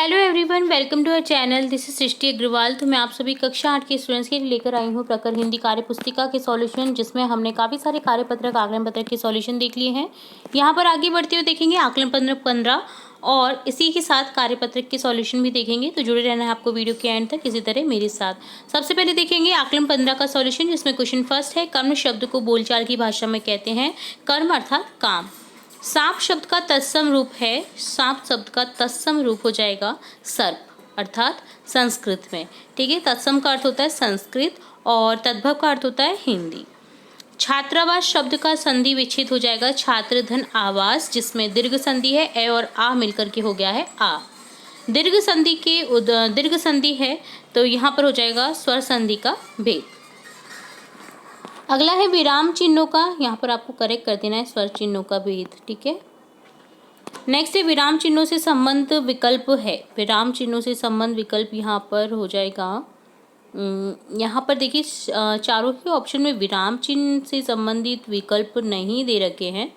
Hello everyone, welcome to our channel. This is Srishti Agarwal. तो मैं आप सभी कक्षा 8 के स्टूडेंट्स के लिए लेकर आई हूँ प्रकर हिंदी कार्य पुस्तिका के सॉल्यूशन, जिसमें हमने काफ़ी सारे कार्यपत्रक आकलन पत्रक के सॉल्यूशन देख लिए हैं। यहाँ पर आगे बढ़ते हुए देखेंगे आकलन पत्रक 15 और इसी के साथ कार्यपत्रक के सॉल्यूशन भी देखेंगे। तो जुड़े रहना है आपको वीडियो के एंड तक इसी तरह मेरे साथ। सबसे पहले देखेंगे आकलन 15 का सॉल्यूशन, जिसमें क्वेश्चन फर्स्ट है, कर्म शब्द को बोलचाल की भाषा में कहते हैं कर्म अर्थात काम। सांप शब्द का तत्सम रूप है, सांप शब्द का तत्सम रूप हो जाएगा सर्प अर्थात संस्कृत में। ठीक है, तत्सम का अर्थ होता है संस्कृत और तद्भव का अर्थ होता है हिंदी। छात्रावास शब्द का संधि विच्छेद हो जाएगा छात्र धन आवास, जिसमें दीर्घ संधि है ए और आ मिलकर के हो गया है आ। दीर्घ संधि है तो यहाँ पर हो जाएगा स्वर संधि का भेद। अगला है विराम चिन्हों का, यहाँ पर आपको करेक्ट कर देना है स्वर चिन्हों का भेद। ठीक है, नेक्स्ट है विराम चिन्हों से संबंध विकल्प है। विराम चिन्हों से संबंध विकल्प यहाँ पर हो जाएगा, यहाँ पर देखिए चारों ही ऑप्शन में विराम चिन्ह से संबंधित विकल्प नहीं दे रखे हैं।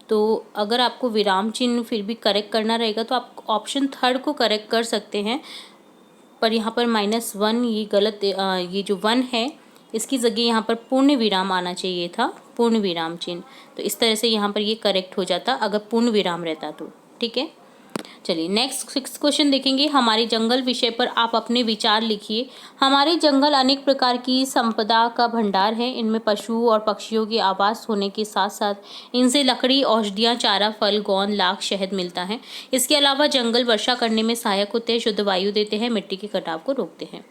तो अगर आपको विराम चिन्ह फिर भी करेक्ट करना रहेगा तो आप ऑप्शन थर्ड को करेक्ट कर सकते हैं, पर यहाँ पर -1 ये गलत, ये जो 1 है इसकी जगह यहाँ पर पूर्ण विराम आना चाहिए था, पूर्ण विराम चिन्ह। तो इस तरह से यहाँ पर ये करेक्ट हो जाता अगर पूर्ण विराम रहता तो। ठीक है, चलिए नेक्स्ट 6 क्वेश्चन देखेंगे। हमारे जंगल विषय पर आप अपने विचार लिखिए। हमारे जंगल अनेक प्रकार की संपदा का भंडार है। इनमें पशु और पक्षियों के आवास होने के साथ साथ इनसे लकड़ी, औषधियाँ, चारा, फल, गोंद, लाख, शहद मिलता है। इसके अलावा जंगल वर्षा करने में सहायक होते हैं, शुद्ध वायु देते हैं, मिट्टी के कटाव को रोकते हैं।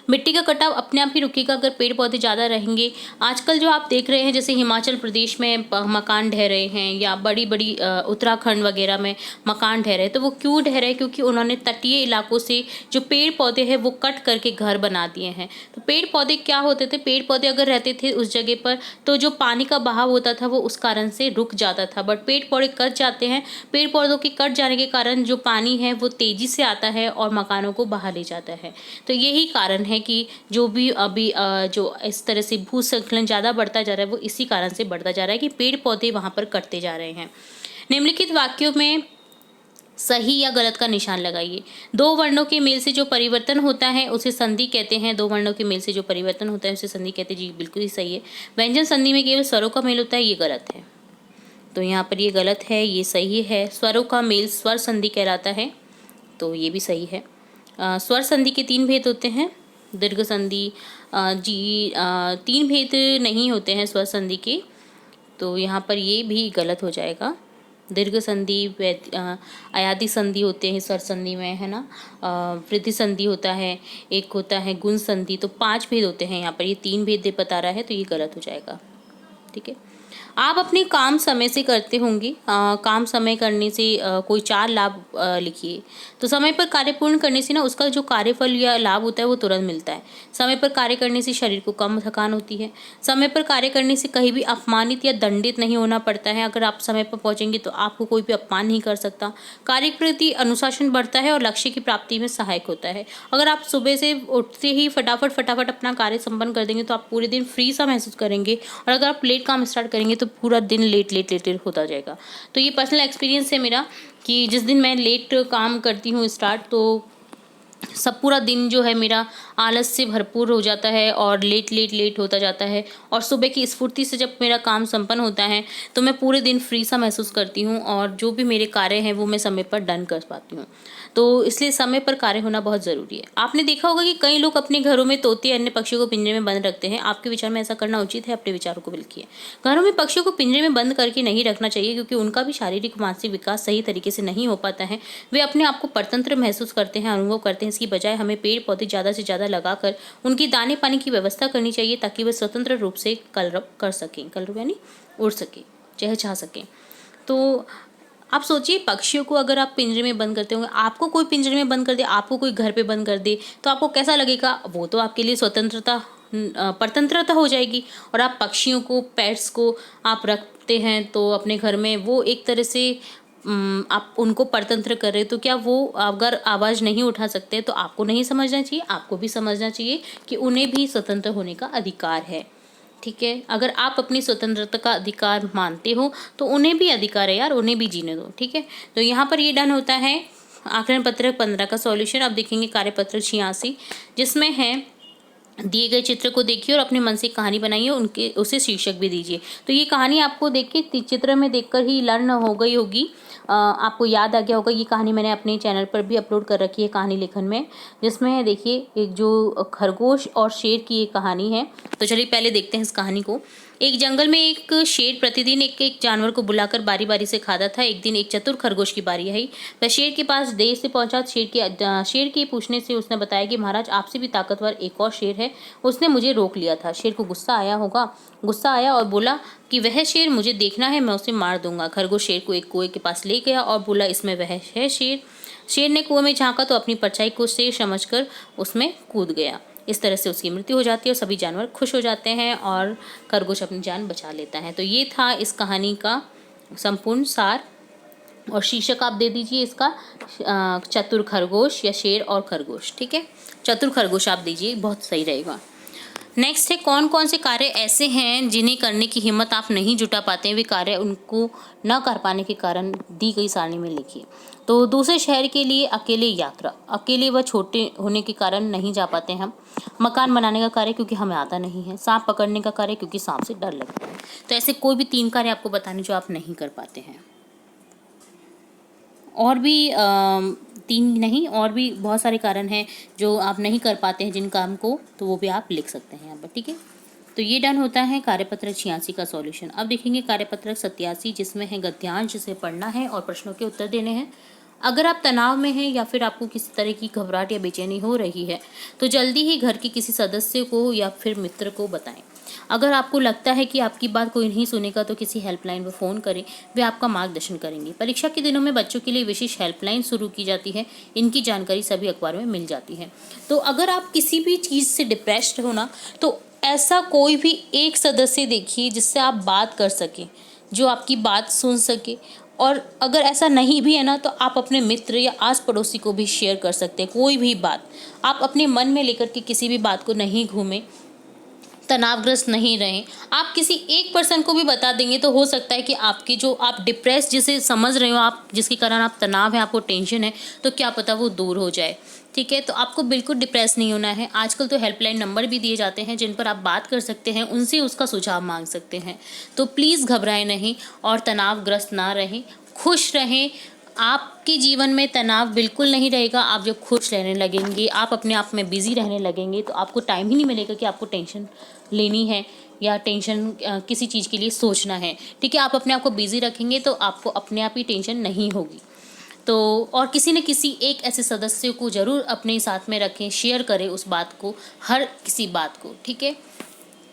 मिट्टी का कटाव अपने आप ही रुकेगा अगर पेड़ पौधे ज़्यादा रहेंगे। आजकल जो आप देख रहे हैं जैसे हिमाचल प्रदेश में मकान ढह रहे हैं या बड़ी बड़ी उत्तराखंड वगैरह में मकान ढह रहे हैं, तो वो क्यों ढह रहे हैं? क्योंकि उन्होंने तटीय इलाकों से जो पेड़ पौधे हैं वो कट करके घर बना दिए हैं। तो पेड़ पौधे क्या होते थे, पेड़ पौधे अगर रहते थे उस जगह पर तो जो पानी का बहाव होता था वो उस कारण से रुक जाता था, बट पेड़ पौधे कट जाते हैं। पेड़ पौधों के कट जाने के कारण जो पानी है वो तेजी से आता है और मकानों को बहा ले जाता है। तो यही कारण है कि जो भी अभी जो इस तरह से भूस्खलन ज़्यादा बढ़ता जा रहा है वो इसी कारण से बढ़ता जा रहा है कि पेड़ पौधे वहाँ पर कटते जा रहे हैं। निम्नलिखित वाक्यों में सही या गलत का निशान लगाइए। दो वर्णों के मेल से जो परिवर्तन होता है उसे संधि कहते हैं। दो वर्णों के मेल से जो परिवर्तन होता है उसे संधि कहते हैं। जी बिल्कुल ही सही है। व्यंजन संधि में केवल स्वरों का मेल होता है, ये गलत है। तो यहाँ पर ये गलत है, ये सही है। स्वरों का मेल स्वर संधि कहलाता है, तो ये भी सही है। स्वर संधि के 3 भेद होते हैं। दीर्घ संधि, 3 भेद नहीं होते हैं स्वर संधि के, तो यहाँ पर ये भी गलत हो जाएगा। दीर्घ संधि, अयादि संधि होते हैं स्वर संधि में, है ना। वृद्धि संधि होता है, एक होता है गुण संधि। तो 5 भेद होते हैं, यहाँ पर ये 3 भेद बता रहा है, तो ये गलत हो जाएगा। ठीक है, आप अपने काम समय से करते होंगे। काम समय करने से कोई 4 लाभ लिखिए। तो समय पर कार्य पूर्ण करने से ना उसका जो कार्यफल या लाभ होता है वो तुरंत मिलता है। समय पर कार्य करने से शरीर को कम थकान होती है। समय पर कार्य करने से कहीं भी अपमानित या दंडित नहीं होना पड़ता है। अगर आप समय पर पहुंचेंगे तो आपको कोई भी अपमान नहीं कर सकता। कार्य के प्रति अनुशासन बढ़ता है और लक्ष्य की प्राप्ति में सहायक होता है। अगर आप सुबह से उठते ही फटाफट अपना कार्य संपन्न कर देंगे तो आप पूरे दिन फ्री सा महसूस करेंगे, और अगर आप लेट काम स्टार्ट करेंगे तो पूरा दिन लेट होता जाएगा। तो ये पर्सनल एक्सपीरियंस है मेरा कि जिस दिन मैं लेट काम करती हूँ स्टार्ट, तो सब पूरा दिन जो है मेरा आलस से भरपूर हो जाता है और लेट होता जाता है। और सुबह की स्फूर्ति से जब मेरा काम संपन्न होता है तो मैं पूरे दिन फ्री सा महसूस करती हूँ और जो भी मेरे कार्य हैं वो मैं समय पर डन कर पाती हूँ। तो इसलिए समय पर कार्य होना बहुत ज़रूरी है। आपने देखा होगा कि कई लोग अपने घरों में तोते अन्य पक्षियों को पिंजरे में बंद रखते हैं। आपके विचार में ऐसा करना उचित है? अपने विचारों को लिखिए। घरों में पक्षियों को पिंजरे में बंद करके नहीं रखना चाहिए, क्योंकि उनका भी शारीरिक मानसिक विकास सही तरीके से नहीं हो पाता है। वे अपने आप को परतंत्र महसूस करते हैं, अनुभव करते हैं। इसकी बजाय हमें पेड़ पौधे ज़्यादा से ज़्यादा लगाकर उनकी दाने पानी की व्यवस्था करनी चाहिए, ताकि वे स्वतंत्र रूप से कलरव कर सकें, कलरव यानी उड़ सकें, चहचहा सकें। तो आप सोचिए, पक्षियों को अगर आप पिंजरे में बंद करते होंगे, आपको कोई पिंजरे में बंद कर दे, आपको कोई घर पे बंद कर दे, तो आपको कैसा लगेगा? वो तो आपके लिए स्वतंत्रता, परतंत्रता हो जाएगी। और आप पक्षियों को, पेट्स को आप रखते हैं तो अपने घर में, वो एक तरह से आप उनको परतंत्र कर रहे, तो क्या वो अगर आवाज़ नहीं उठा सकते तो आपको नहीं समझना चाहिए? आपको भी समझना चाहिए कि उन्हें भी स्वतंत्र होने का अधिकार है। ठीक है, अगर आप अपनी स्वतंत्रता का अधिकार मानते हो तो उन्हें भी अधिकार है यार, उन्हें भी जीने दो। ठीक है, तो यहाँ पर ये डन होता है आकलन पत्रक 15 का सॉल्यूशन। अब देखेंगे कार्यपत्रक 86, जिसमें है दिए गए चित्र को देखिए और अपने मन से कहानी बनाइए, उनके उसे शीर्षक भी दीजिए। तो ये कहानी आपको देख के चित्र में देखकर ही लर्न हो गई होगी, आपको याद आ गया होगा। ये कहानी मैंने अपने चैनल पर भी अपलोड कर रखी है कहानी लेखन में, जिसमें देखिए एक जो खरगोश और शेर की एक कहानी है। तो चलिए पहले देखते हैं इस कहानी को। एक जंगल में एक शेर प्रतिदिन एक एक जानवर को बुलाकर बारी बारी से खाता था। एक दिन एक चतुर खरगोश की बारी आई। वह शेर के पास देर से पहुंचा। शेर के पूछने से उसने बताया कि महाराज, आपसे भी ताकतवर एक और शेर है, उसने मुझे रोक लिया था। शेर को गुस्सा आया और बोला कि वह शेर मुझे देखना है, मैं उसे मार दूंगा। खरगोश शेर को एक कुएं के पास ले गया और बोला, इसमें वह है शेर। शेर ने कुएं में झांका तो अपनी परछाई को शेर समझकर उसमें कूद गया। इस तरह से उसकी मृत्यु हो जाती है और सभी जानवर खुश हो जाते हैं और खरगोश अपनी जान बचा लेता है। तो ये था इस कहानी का संपूर्ण सार, और शीर्षक आप दे दीजिए इसका चतुर खरगोश या शेर और खरगोश। ठीक है, चतुर खरगोश आप दीजिए, बहुत सही रहेगा। नेक्स्ट है, कौन कौन से कार्य ऐसे हैं जिन्हें करने की हिम्मत आप नहीं जुटा पाते हैं, वे कार्य उनको न कर पाने के कारण दी गई सारणी में लिखिए। तो दूसरे शहर के लिए अकेले यात्रा, अकेले व छोटे होने के कारण नहीं जा पाते हम। मकान बनाने का कार्य क्योंकि हमें आता नहीं है। सांप पकड़ने का कार्य क्योंकि सांप से डर लगता है। तो ऐसे कोई भी 3 कार्य आपको बताने जो आप नहीं कर पाते हैं। और भी 3 नहीं, और भी बहुत सारे कारण हैं जो आप नहीं कर पाते हैं जिन काम को, तो वो भी आप लिख सकते हैं यहाँ पर। ठीक है, तो ये डन होता है कार्यपत्रक 86 का सॉल्यूशन। अब देखेंगे कार्यपत्रक 87, जिसमें है गद्यांश, जिसे पढ़ना है और प्रश्नों के उत्तर देने हैं। अगर आप तनाव में हैं या फिर आपको किसी तरह की घबराहट या बेचैनी हो रही है तो जल्दी ही घर के किसी सदस्य को या फिर मित्र को बताएं। अगर आपको लगता है कि आपकी बात कोई नहीं सुनेगा तो किसी हेल्पलाइन पर फ़ोन करें, वे आपका मार्गदर्शन करेंगे। परीक्षा के दिनों में बच्चों के लिए विशेष हेल्पलाइन शुरू की जाती है, इनकी जानकारी सभी अखबारों में मिल जाती है। तो अगर आप किसी भी चीज़ से डिप्रेस्ड हो ना, तो ऐसा कोई भी एक सदस्य देखिए जिससे आप बात कर सकें, जो आपकी बात सुन सके। और अगर ऐसा नहीं भी है ना, तो आप अपने मित्र या आस पड़ोसी को भी शेयर कर सकते हैं कोई भी बात। आप अपने मन में लेकर के किसी भी बात को नहीं घूमें, तनावग्रस्त नहीं रहें। आप किसी एक पर्सन को भी बता देंगे तो हो सकता है कि आपकी जो आप डिप्रेस जिसे समझ रहे हो आप, जिसके कारण आप तनाव है, आपको टेंशन है, तो क्या पता वो दूर हो जाए। ठीक है, तो आपको बिल्कुल डिप्रेस नहीं होना है। आजकल तो हेल्पलाइन नंबर भी दिए जाते हैं जिन पर आप बात कर सकते हैं, उनसे उसका सुझाव मांग सकते हैं। तो प्लीज़ घबराएं नहीं और तनावग्रस्त ना रहें, खुश रहें। आपके जीवन में तनाव बिल्कुल नहीं रहेगा। आप जब खुश रहने लगेंगे, आप अपने आप में बिज़ी रहने लगेंगे, तो आपको टाइम ही नहीं मिलेगा कि आपको टेंशन लेनी है या टेंशन किसी चीज़ के लिए सोचना है। ठीक है, आप अपने आप को बिज़ी रखेंगे तो आपको अपने आप ही टेंशन नहीं होगी। तो और किसी न किसी एक ऐसे सदस्य को ज़रूर अपने साथ में रखें, शेयर करें उस बात को, हर किसी बात को। ठीक है,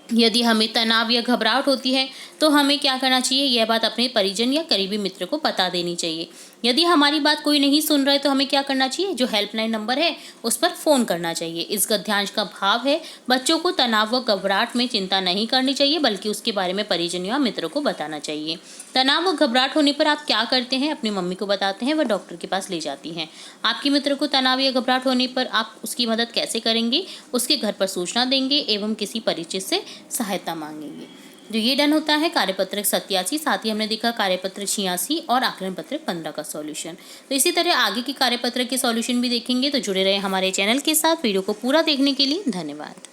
यदि हमें तनाव या घबराहट होती है तो हमें क्या करना चाहिए, यह बात अपने परिजन या करीबी मित्र को बता देनी चाहिए। यदि हमारी बात कोई नहीं सुन रहा है तो हमें क्या करना चाहिए, जो हेल्पलाइन नंबर है उस पर फ़ोन करना चाहिए। इस गद्यांश का भाव है, बच्चों को तनाव व घबराहट में चिंता नहीं करनी चाहिए, बल्कि उसके बारे में परिजन या मित्रों को बताना चाहिए। तनाव व घबराहट होने पर आप क्या करते हैं, अपनी मम्मी को बताते हैं, वह डॉक्टर के पास ले जाती हैं। आपके मित्र को तनाव या घबराहट होने पर आप उसकी मदद कैसे करेंगे, उसके घर पर सूचना देंगे एवं किसी परिचित से सहायता मांगेंगे। जो ये डन होता है कार्यपत्रक 87। साथ ही हमने देखा कार्यपत्रक 86 और आकलन पत्रक 15 का सॉल्यूशन। तो इसी तरह आगे की कार्यपत्रक के सॉल्यूशन भी देखेंगे, तो जुड़े रहे हमारे चैनल के साथ। वीडियो को पूरा देखने के लिए धन्यवाद।